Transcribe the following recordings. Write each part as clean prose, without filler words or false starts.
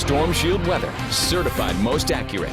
Storm Shield weather, certified most accurate.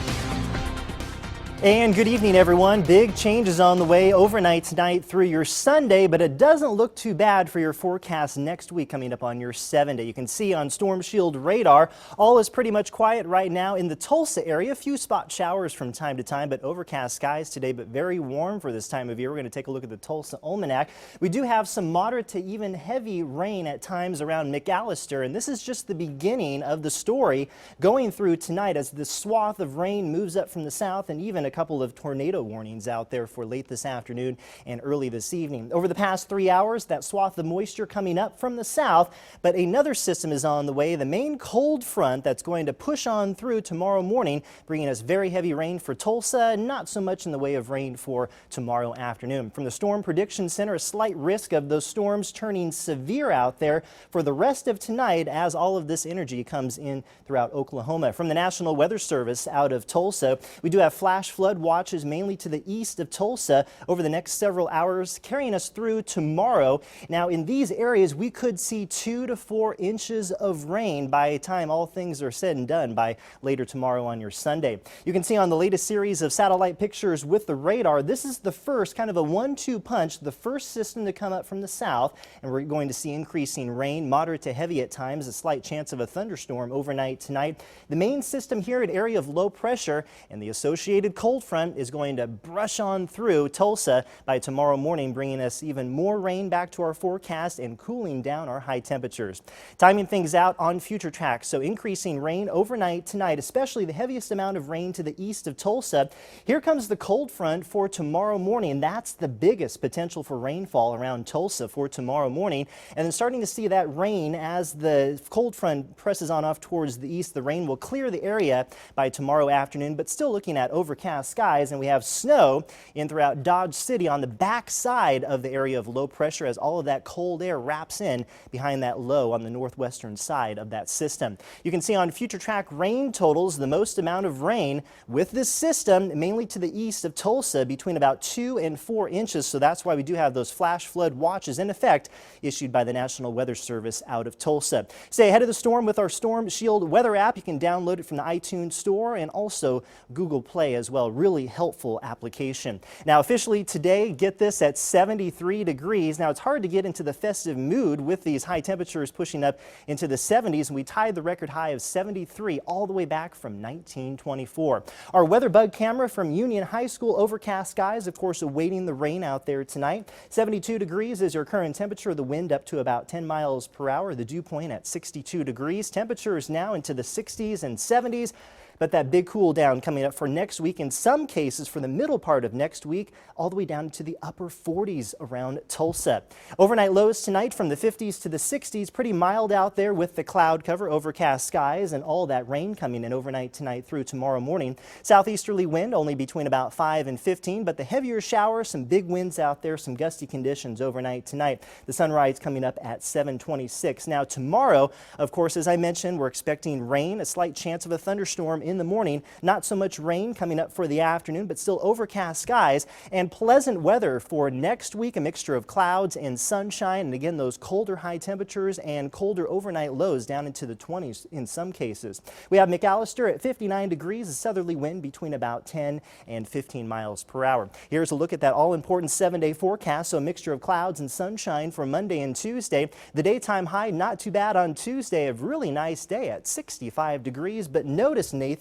And good evening, everyone. Big changes on the way overnight tonight through your Sunday, but it doesn't look too bad for your forecast next week coming up on your 7-day. You can see on Storm Shield radar, all is pretty much quiet right now in the Tulsa area. A few spot showers from time to time, but overcast skies today, but very warm for this time of year. We're going to take a look at the Tulsa Almanac. We do have some moderate to even heavy rain at times around McAllister, and this is just the beginning of the story going through tonight as this swath of rain moves up from the south, and even a couple of tornado warnings out there for late this afternoon and early this evening. Over the past 3 hours, that swath of moisture coming up from the south, but another system is on the way, the main cold front that's going to push on through tomorrow morning, bringing us very heavy rain for Tulsa, not so much in the way of rain for tomorrow afternoon. From the Storm Prediction Center, a slight risk of those storms turning severe out there for the rest of tonight as all of this energy comes in throughout Oklahoma. From the National Weather Service out of Tulsa, we do have flash flood watches mainly to the east of Tulsa over the next several hours, carrying us through tomorrow. Now, in these areas, we could see 2 to 4 inches of rain by the time all things are said and done by later tomorrow on your Sunday. You can see on the latest series of satellite pictures with the radar, this is the first kind of a 1-2 punch, the first system to come up from the south, and we're going to see increasing rain, moderate to heavy at times, a slight chance of a thunderstorm overnight tonight. The main system here, an area of low pressure, and the associated cold front is going to brush on through Tulsa by tomorrow morning, bringing us even more rain back to our forecast and cooling down our high temperatures. Timing things out on future tracks, so increasing rain overnight tonight, especially the heaviest amount of rain to the east of Tulsa. Here comes the cold front for tomorrow morning. That's the biggest potential for rainfall around Tulsa for tomorrow morning. And then starting to see that rain as the cold front presses on off towards the east. The rain will clear the area by tomorrow afternoon, but still looking at overcast skies, and we have snow in throughout Dodge City on the back side of the area of low pressure as all of that cold air wraps in behind that low on the northwestern side of that system. You can see on future track rain totals the most amount of rain with this system mainly to the east of Tulsa between about 2 and 4 inches, so that's why we do have those flash flood watches in effect issued by the National Weather Service out of Tulsa. Stay ahead of the storm with our Storm Shield weather app. You can download it from the iTunes store and also Google Play as well. Really helpful application. Now officially today, get this, at 73 degrees. Now it's hard to get into the festive mood with these high temperatures pushing up into the 70s, and we tied the record high of 73 all the way back from 1924. Our weather bug camera from Union High School, overcast skies, of course, awaiting the rain out there tonight. 72 degrees is your current temperature, the wind up to about 10 miles per hour, the dew point at 62 degrees. Temperatures now into the 60s and 70s. But that big cool down coming up for next week, in some cases for the middle part of next week, all the way down to the upper 40s around Tulsa. Overnight lows tonight from the 50s to the 60s, pretty mild out there with the cloud cover, overcast skies, and all that rain coming in overnight tonight through tomorrow morning. Southeasterly wind only between about 5 and 15, but the heavier showers, some big winds out there, some gusty conditions overnight tonight. The sunrise coming up at 7:26. Now tomorrow, of course, as I mentioned, we're expecting rain, a slight chance of a thunderstorm in the morning. Not so much rain coming up for the afternoon, but still overcast skies and pleasant weather for next week, a mixture of clouds and sunshine, and again those colder high temperatures and colder overnight lows down into the 20s in some cases. We have McAllister at 59 degrees, a southerly wind between about 10 and 15 miles per hour. Here's a look at that all-important 7-day forecast, so a mixture of clouds and sunshine for Monday and Tuesday. The daytime high not too bad on Tuesday, a really nice day at 65 degrees, but notice, Nathan,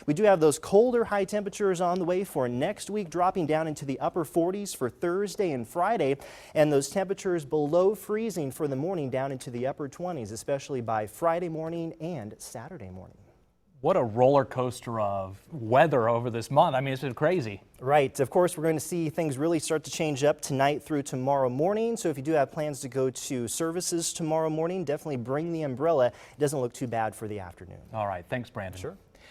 we do have those colder high temperatures on the way for next week, dropping down into the upper 40s for Thursday and Friday, and those temperatures below freezing for the morning down into the upper 20s, especially by Friday morning and Saturday morning. What a roller coaster of weather over this month. I mean, it's been crazy. Right. Of course, we're going to see things really start to change up tonight through tomorrow morning. So if you do have plans to go to services tomorrow morning, definitely bring the umbrella. It doesn't look too bad for the afternoon. All right. Thanks, Brandon. Sure.